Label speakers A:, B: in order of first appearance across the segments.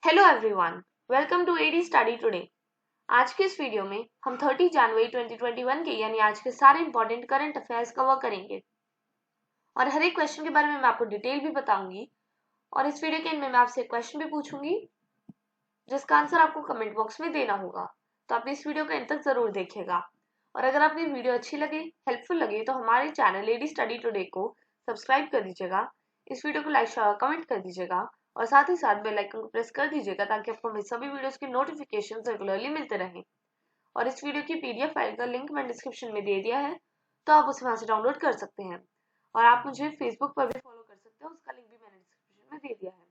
A: Hello everyone, welcome to AD study today. आज के इस वीडियो में हम 30 जनवरी 2021 के यानी आज के सारे इंपॉर्टेंट करंट अफेयर्स कवर करेंगे और हर एक क्वेश्चन के बारे में मैं आपको डिटेल भी बताऊंगी। और इस वीडियो के एंड में मैं आपसे एक क्वेश्चन भी पूछूंगी जिसका आंसर आपको कमेंट बॉक्स में देना होगा। तो आप इस वीडियो को एंड तक जरूर देखिएगा। और अगर आपको ये वीडियो अच्छी लगे, हेल्पफुल लगे तो हमारे चैनल एडी स्टडी टुडे को सब्सक्राइब कर दीजिएगा, इस वीडियो को लाइक शेयर कमेंट कर दीजिएगा और साथ ही साथ बेल आइकन को प्रेस कर दीजिएगा ताकि आपको मेरे सभी वीडियोस की नोटिफिकेशन रेगुलरली मिलते रहें। और इस वीडियो की पीडीएफ फाइल का लिंक मैंने डिस्क्रिप्शन में दे दिया है, तो आप उसे वहां से डाउनलोड कर सकते हैं। और आप मुझे फेसबुक पर भी फॉलो कर सकते हैं, उसका लिंक भी मैंने डिस्क्रिप्शन में दे दिया है।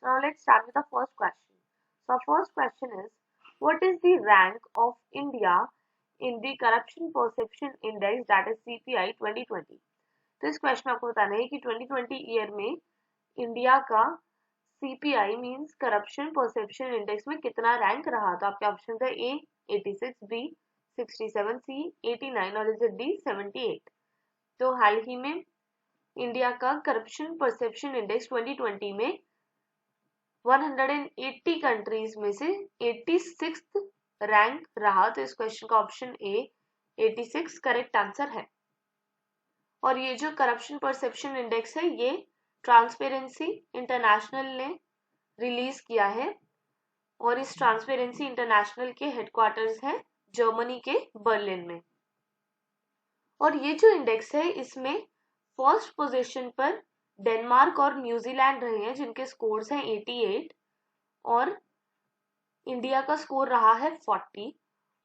A: So now let's start with the first question. So first question is, what is the rank of India in the Corruption Perception Index, that is CPI 2020? तो इस क्वेश्चन में आपको बताना है कि 2020 ईयर में इंडिया का CPI means corruption perception index में कितना रैंक रहा। तो आपके ऑप्शन है ए 86, बी 67, सी 89 और इज डी 78। तो हाल ही में इंडिया का करप्शन परसेप्शन इंडेक्स 2020 में 180 कंट्रीज में से 86th रैंक रहा। तो इस क्वेश्चन का ऑप्शन ए 86 करेक्ट आंसर है। और ये जो करप्शन परसेप्शन इंडेक्स है ये ट्रांसपेरेंसी इंटरनेशनल ने रिलीज किया है और इस ट्रांसपेरेंसी इंटरनेशनल के हेडक्वार्टर्स है जर्मनी के बर्लिन में। और ये जो इंडेक्स है इसमें फर्स्ट पोजीशन पर डेनमार्क और न्यूजीलैंड रहे हैं जिनके स्कोर्स हैं 88 और इंडिया का स्कोर रहा है 40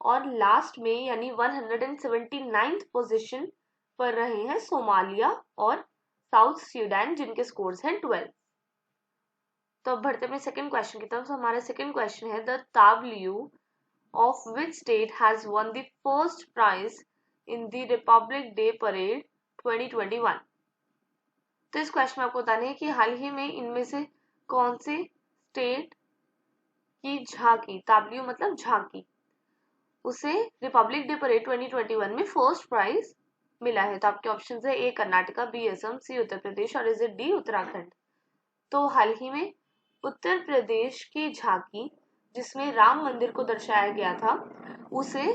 A: और लास्ट में यानी 179th पोजीशन पर रहे हैं सोमालिया और साउथ सूडान जिनके स्कोर्स हैं 12। तो अब बढ़ते हैं सेकंड क्वेश्चन की तरफ। तो हमारा सेकंड क्वेश्चन है, the tableau of which state has won the first prize in the Republic Day parade 2021? तो इस क्वेश्चन में आपको बताना है कि हाल ही में इनमें से कौन से स्टेट की झांकी, ताबलियू मतलब झांकी, उसे रिपब्लिक डे परेड 2021 में फर्स्ट प्राइज मिला है। तो आपके ऑप्शन है ए कर्नाटका, बी असम, सी उत्तर प्रदेश और इज डी उत्तराखंड। तो हाल ही में उत्तर प्रदेश की झांकी जिसमें राम मंदिर को दर्शाया गया था उसे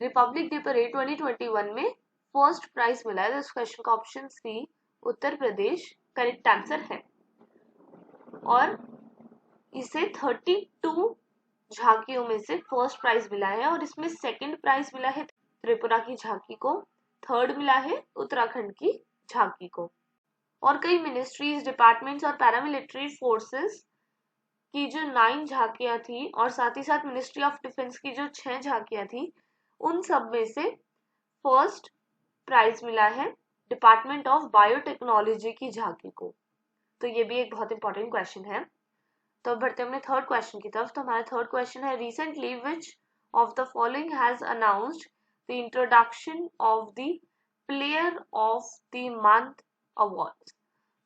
A: रिपब्लिक डे परेड 2021 में फर्स्ट प्राइज मिला है। तो इस क्वेश्चन का option C Uttar Pradesh correct answer है। और इसे 32 झांकियों में से फर्स्ट प्राइज मिला है और इसमें सेकंड प्राइज मिला है त्रिपुरा की झांकी को, थर्ड मिला है उत्तराखंड की झांकी को। और कई मिनिस्ट्रीज, डिपार्टमेंट्स और पैरामिलिट्री फोर्सेस की जो 9 झांकियां थी और साथ ही साथ मिनिस्ट्री ऑफ डिफेंस की जो 6 झांकियां थी उन सब में से फर्स्ट प्राइज मिला है डिपार्टमेंट ऑफ बायोटेक्नोलॉजी की झांकी को। तो ये भी एक बहुत इंपॉर्टेंट क्वेश्चन है। तो अब बढ़ते हैं अपने थर्ड क्वेश्चन की तरफ। तो हमारा थर्ड क्वेश्चन है, recently which of the following has announced the introduction of the player of the month award?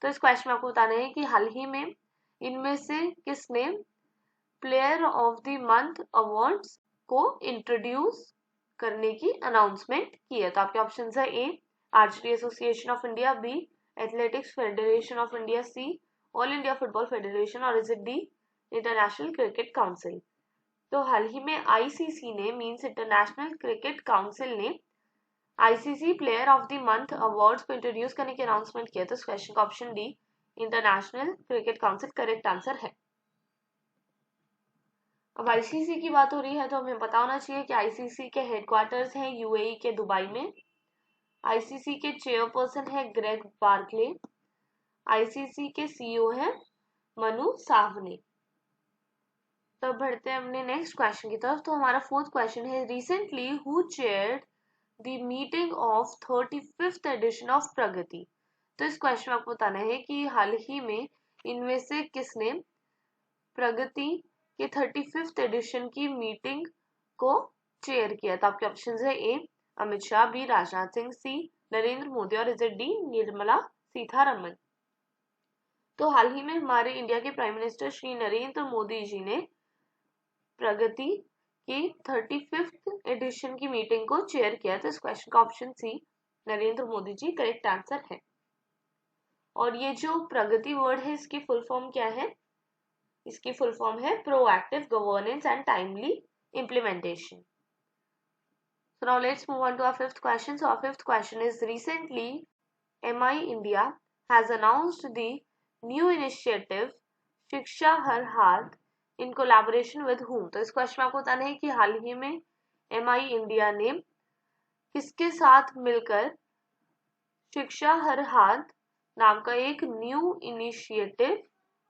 A: तो इस क्वेश्चन में आपको बताना है कि हाल ही में इनमें से किसने player of the month awards को इंट्रोड्यूस करने की अनाउंसमेंट की है। तो आपके ऑप्शन है A Archery Association of India, B Athletics Federation of India, C All India Football Federation और is it D International Cricket Council. तो हाल ही में आईसीसी ने मींस इंटरनेशनल क्रिकेट काउंसिल ने ICC player of the month awards को introduce करने की अनाउंसमेंट किया। तो इस क्वेश्चन का option D International Cricket council correct answer है। अब आईसीसी की बात हो रही है तो हमें पता होना चाहिए कि आईसीसी के हेडक्वार्टर्स हैं यूएई के दुबई में। आईसीसी के चेयरपर्सन है ग्रेग बार्कले, आईसीसी के सीईओ है मनु साहनी। तो बढ़ते हैं अपने नेक्स्ट क्वेश्चन की तरफ। तो हमारा फोर्थ क्वेश्चन है, recently who chaired the meeting of 35th edition of Pragati? तो इस क्वेश्चन में आपको बताना है कि हाल ही में इनमें से किसने प्रगति के 35th एडिशन की मीटिंग को चेयर किया? तो आपके ऑप्शन है ए अमित शाह, बी राजनाथ सिंह, सी नरेंद्र मोदी और इज डी निर्मला सीतारमन। तो हाल ही में हमारे इंडिया के प्राइम मिनिस्टर श्री नरेंद्र मोदी जी ने प्रगति की 35th एडिशन की मीटिंग को चेयर किया। तो इस क्वेश्चन का option C Narendra Modi ji correct answer है। और ये जो प्रगति वर्ड है इसकी फुल फॉर्म क्या है? इसकी फुल फॉर्म है proactive governance and timely implementation. So now let's move on to our fifth question. So our fifth question is, recently MI India has announced the new initiative शिक्षा हर हाथ in collaboration with whom. तो इस question में आपको बताना है कि हाल ही में MI इंडिया ने किसके साथ मिलकर शिक्षा हर हाथ नाम का एक न्यू इनिशिएटिव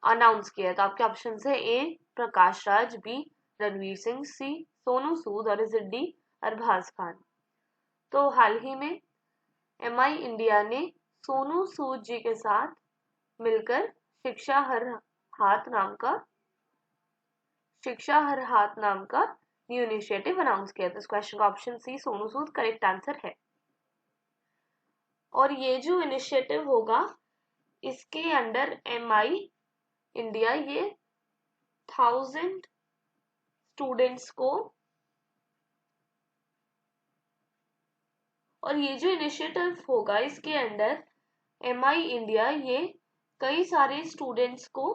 A: अनाउंस किया है. तो आपके ऑप्शन है ए प्रकाश राज, बी रणवीर सिंह, सी सोनू सूद और इज डी अरबाज खान. तो हाल ही में MI इंडिया ने सोनू सूद जी के साथ मिलकर शिक्षा हर हाथ नाम का न्यू इनिशिएटिव अनाउंस किया. तो इस क्वेश्चन का option C Sonu Sood correct answer है. और ये जो इनिशिएटिव होगा इसके अंडर MI इंडिया ये 1000 स्टूडेंट्स को, और ये जो इनिशिएटिव होगा इसके अंडर MI इंडिया ये कई सारे स्टूडेंट्स को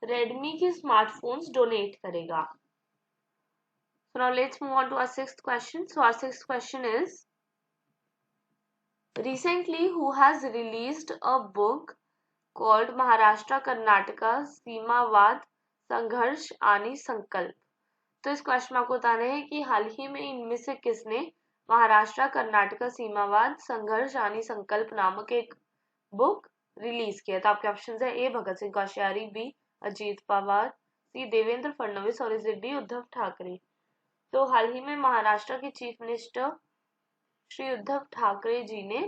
A: रेडमी के स्मार्टफोन्स डोनेट करेगा. So now let's move on to our sixth question. So our sixth question is, recently who has released a book called Maharashtra Karnataka Seemavad Sangharsh Ani संकल्प. तो इस क्वेश्चन में आपको बताना है कि हाल ही में इनमें से किसने महाराष्ट्र कर्नाटका सीमावाद संघर्ष आनी संकल्प नामक एक बुक रिलीज किया. तो आपके ऑप्शन है ए भगत सिंह कोश्यारी, बी अजीत पवार, सी देवेंद्र फडणवीस और इज डी उद्धव ठाकरे. तो हाल ही में महाराष्ट्र के चीफ मिनिस्टर श्री उद्धव ठाकरे जी ने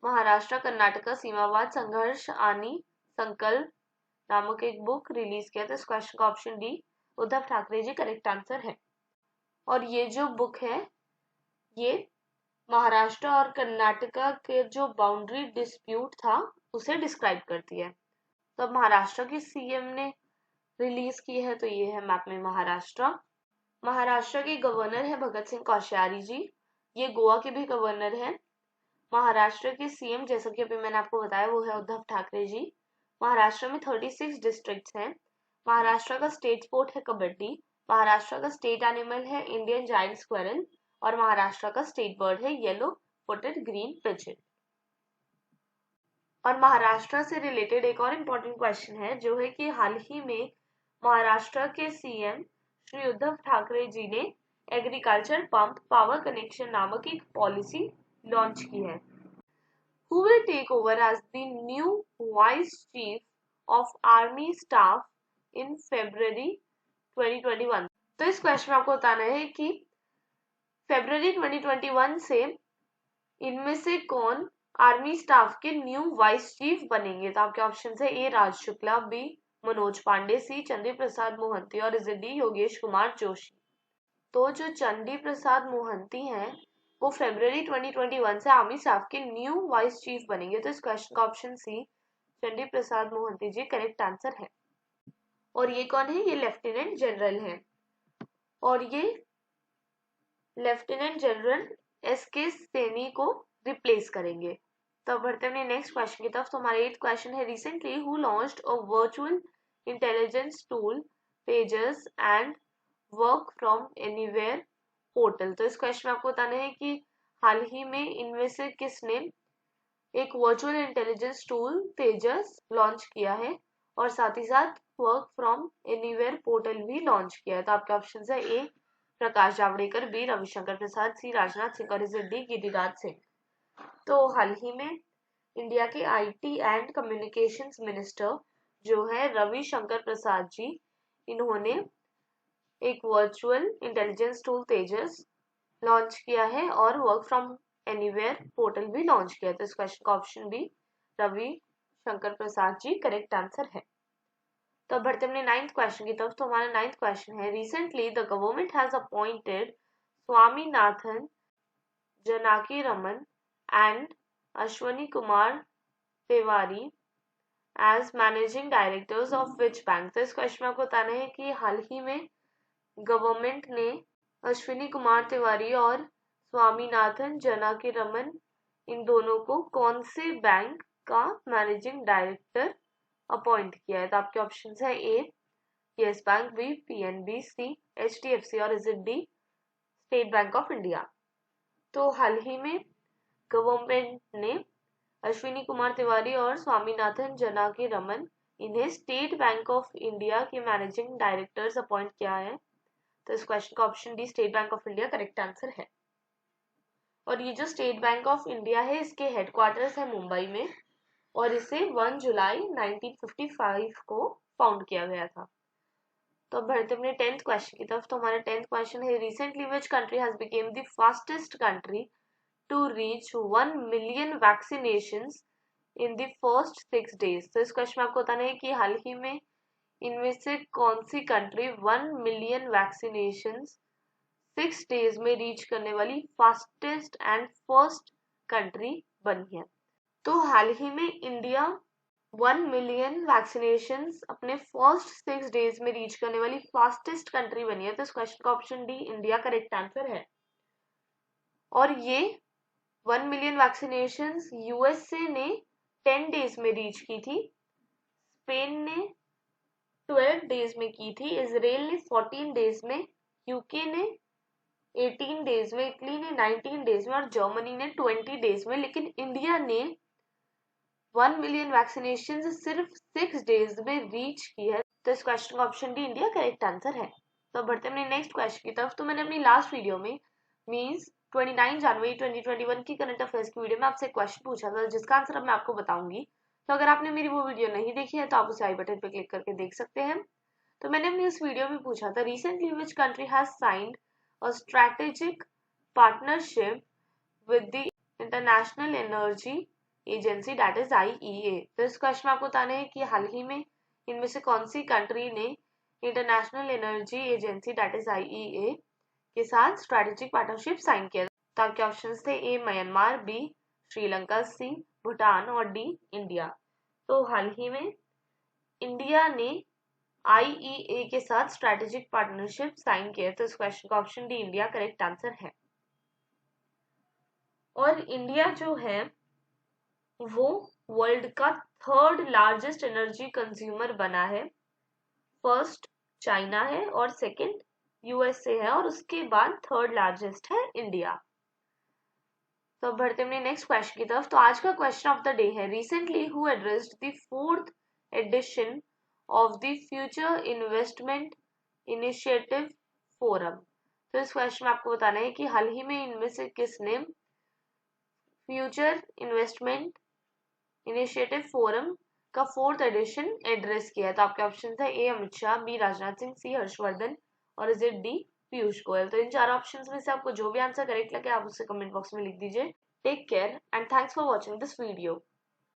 A: महाराष्ट्र कर्नाटका सीमावाद संघर्ष आनी संकल्प नामक एक बुक रिलीज किया. तो इस क्वेश्चन का option D Uddhav Thackeray ji correct answer है. और ये जो बुक है ये महाराष्ट्र और कर्नाटका के जो बाउंड्री डिस्प्यूट था उसे डिस्क्राइब करती है. तो अब महाराष्ट्र की सीएम ने रिलीज की है. तो ये है मैप में महाराष्ट्र. महाराष्ट्र के गवर्नर है भगत सिंह कोश्यारी जी. ये गोवा के भी गवर्नर हैं. महाराष्ट्र के सीएम जैसा कि अभी मैंने आपको बताया वो है उद्धव ठाकरे जी. महाराष्ट्र में 36 डिस्ट्रिक्ट्स हैं. महाराष्ट्र का स्टेट स्पोर्ट है कबड्डी. महाराष्ट्र का स्टेट एनिमल है इंडियन जायंट स्क्वेरल और महाराष्ट्र का स्टेट बर्ड है येलो फुटेड ग्रीन पिजन. और महाराष्ट्र से रिलेटेड एक और इम्पोर्टेंट क्वेश्चन है जो है कि हाल ही में महाराष्ट्र के सीएम श्री उद्धव ठाकरे जी ने एग्रीकल्चर पंप पावर कनेक्शन नामक एक पॉलिसी लॉन्च की है. Who will take over as the new Vice Chief of Army Staff in February 2021? तो इस क्वेश्चन में आपको बताना है कि फरवरी 2021 से इनमें से कौन आर्मी स्टाफ के न्यू वाइस चीफ बनेंगे. तो आपके ऑप्शन है ए राज शुक्ला, बी मनोज पांडे, सी चंदी प्रसाद मोहंती और इज डी योगेश कुमार जोशी. तो जो चंदी प्रसाद मोहंती हैं वो फरवरी 2021 से आर्मी स्टाफ के न्यू वाइस चीफ बनेंगे. तो इस क्वेश्चन का ऑप्शन सी चंडी प्रसाद मोहंती जी करेक्ट आंसर है. और ये कौन है? ये लेफ्टिनेंट जनरल है और ये लेफ्टिनेंट जनरल SK सैनी को रिप्लेस करेंगे. तो अब बढ़ते हैं नेक्स्ट क्वेश्चन की तरफ. तो हमारा 8th क्वेश्चन है, recently who launched a virtual intelligence tool pages and work from anywhere portal. तो इस क्वेश्चन में आपको बताना है कि हाल ही में इनमें से किसने एक वर्चुअल इंटेलिजेंस टूल तेजस लॉन्च किया है और साथ ही साथ वर्क फ्रॉम एनीवेयर पोर्टल भी लॉन्च किया है. तो आपके ऑप्शन है ए प्रकाश जावड़ेकर, बी रविशंकर प्रसाद, सी राजनाथ सिंह और इज डी गिरिराज सिंह. तो हाल ही में इंडिया के IT एंड कम्युनिकेशंस मिनिस्टर जो है रविशंकर प्रसाद जी, इन्होंने एक वर्चुअल इंटेलिजेंस टूल तेजस लॉन्च किया है और वर्क फ्रॉम एनीवेयर पोर्टल भी लॉन्च किया है. तो इस क्वेश्चन का option B Ravi Shankar Prasad ji correct answer है. तो अब बढ़ते अपने 9th क्वेश्चन की तरफ. तो हमारा 9th क्वेश्चन है, recently the government has appointed Swaminathan Janaki Raman and Ashwani Kumar Tiwari as managing directors of which bank. तो इस क्वेश्चन में आपको बताना है कि हाल ही में गवर्नमेंट ने अश्विनी कुमार तिवारी और स्वामीनाथन जानकी रमन इन दोनों को कौन से बैंक का मैनेजिंग डायरेक्टर अपॉइंट किया है. तो आपके ऑप्शन है ए यस बैंक, बी पीएनबी, सी एचडीएफसी और is it D state bank of India. तो हाल ही में गवर्नमेंट ने अश्विनी कुमार तिवारी और स्वामीनाथन जनाकी रमन इन्हें स्टेट बैंक ऑफ इंडिया के मैनेजिंग डायरेक्टर्स अपॉइंट किया है। तो इस क्वेश्चन का option D state bank of India correct answer है। और ये जो स्टेट बैंक ऑफ इंडिया है इसके हेडक्वार्टर्स है मुंबई में और इसे 1 जुलाई 1955 को फाउंड किया गया था। तो अब बढ़ते अपने 10th क्वेश्चन की तरफ। तो हमारा 10th क्वेश्चन है recently which country has become the fastest country to reach 1 million vaccinations in the first 6 days। तो इस क्वेश्चन में आपको बताना है कि हाल ही में इनमें से कौन सी कंट्री 1 मिलियन वैक्सीनेशंस 6 days में रीच करने वाली फास्टेस्ट एंड फर्स्ट कंट्री बनी है। तो हाल ही में इंडिया 1 मिलियन वैक्सीनेशंस अपने फर्स्ट 6 days में रीच करने वाली फास्टेस्ट कंट्री बनी है। तो इस क्वेश्चन का option D India correct answer है। और ये 1 मिलियन वैक्सीनेशंस यूएसए ने 10 days में रीच की थी, स्पेन ने 12 days में की थी, इजराइल ने 14 days में, यूके ने 18 days में, इटली ने 19 days में और जर्मनी ने 20 days में। लेकिन इंडिया ने 1 मिलियन वैक्सीनेशन सिर्फ 6 days में रीच की है। तो इस क्वेश्चन का option D India correct answer है। तो बढ़ते हैं नेक्स्ट क्वेश्चन की तरफ। तो मैंने अपनी लास्ट वीडियो में मींस 29 जनवरी 2021 की करंट अफेयर्स की वीडियो में आपसे क्वेश्चन पूछा था जिसका आंसर अब मैं आपको बताऊंगी। तो अगर आपने मेरी वो वीडियो नहीं देखी है तो आप उसे आई बटन पर क्लिक करके देख सकते हैं। तो मैंने अपनी उस वीडियो में पूछा था recently which country has signed a strategic partnership with the International Energy Agency that is IEA। तो इस क्वेश्चन में आपको बताना है कि हाल ही में इनमें से कौन सी कंट्री ने international energy agency that is IEA के साथ स्ट्रेटेजिक पार्टनरशिप साइन किया। तो आपके ऑप्शंस थे ए म्यांमार, बी श्रीलंका, सी भूटान और डी इंडिया। तो हाल ही में इंडिया ने IEA के साथ स्ट्रेटेजिक पार्टनरशिप साइन किया। तो इस क्वेश्चन का option D India correct answer है। और इंडिया जो है वो वर्ल्ड का 3rd लार्जेस्ट एनर्जी कंज्यूमर बना है। फर्स्ट चाइना है और सेकंड यूएसए है और उसके बाद 3rd लार्जेस्ट है इंडिया। तो अब बढ़ते हैं नेक्स्ट क्वेश्चन की तरफ। तो आज का क्वेश्चन ऑफ द डे है recently who addressed the 4th edition of the Future Investment Initiative Forum। तो इस क्वेश्चन में आपको बताना है कि हाल ही में इनमें से किसने फ्यूचर इन्वेस्टमेंट इनिशिएटिव फोरम का 4th एडिशन एड्रेस किया है। तो आपके ऑप्शन है ए अमित शाह, बी राजनाथ सिंह, सी हर्षवर्धन और is it D Piyush Goyal. तो इन 4 ऑप्शंस में से आपको जो भी आंसर करेक्ट लगे आप उसे कमेंट बॉक्स में लिख दीजिए। Take care and thanks for watching this video.